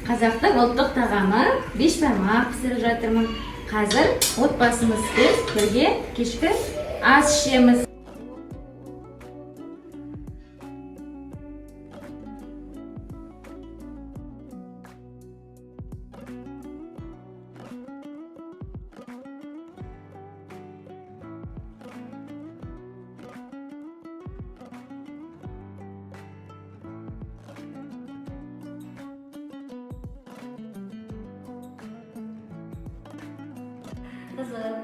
Қазақтың ұлттық тағамы бешбармақ пісіріп жатырмын. Қазір отбасымыз бірге кешкі ас ішеміз. Қызым,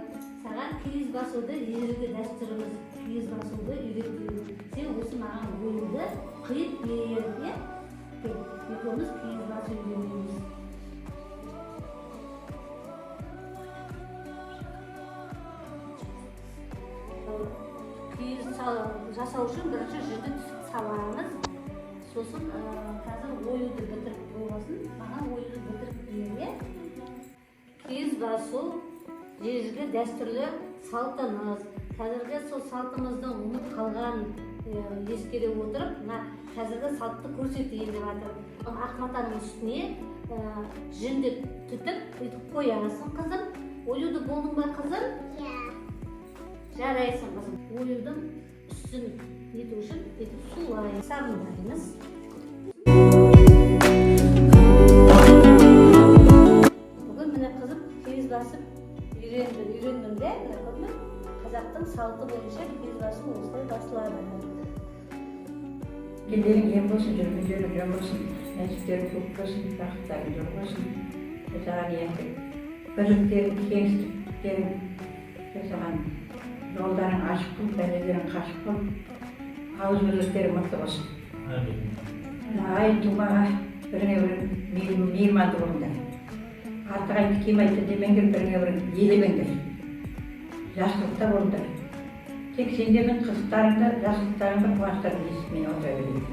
саған киіз басуды ежелгі дәстүріміз, киіз басуды үйретеміз. Сен осы маған ойынды қиып бер, иә? Екеуміз киіз басу үйренеміз. Киіз жасау үшін бірінші жүзді саламыз. Сосын қазір оюды бітіріп болғасын, маған оюды бітіріп бер, киіз басу ежелгі дәстүрлі салтымыз. Қазіргі сол салтымыздың ұмыт қалған ескере отырып, қазіргі салтты көрсетейін деп жатыр. Ақ матаның үстіне жүнді түтіп қоясың, қызым. Оюды болдың ба, қызым? Иә. Жарайсың, қызым. Оюдың үстін ету үшін сулай сабындаймыз. Бүгін міне қызым киіз басып үйрендім де, қазақтың салты бойынша киіз басу осылай басылады. Келдерің ем болсын, жүргендерің жөн болсын, нәсіптерің көп болсын, бақыттарың жол болсын. Жасаған енді бірліктерің, кеңістіктерің жасаған жолдарың ашық бол, бәлелерің қашық бол, ауыз бірліктерің мықты болсын. Айын тумаға біріне бірін мейірманды болыңдар. Артық айтты, кем айтты демеңдер, біріне бірін елемеңдер. Жақсылықта болыңдар. Тек сендердің қызықтарыңды, жақсылықтарыңды, қуаныштарыңды естіп мен отыра берейін.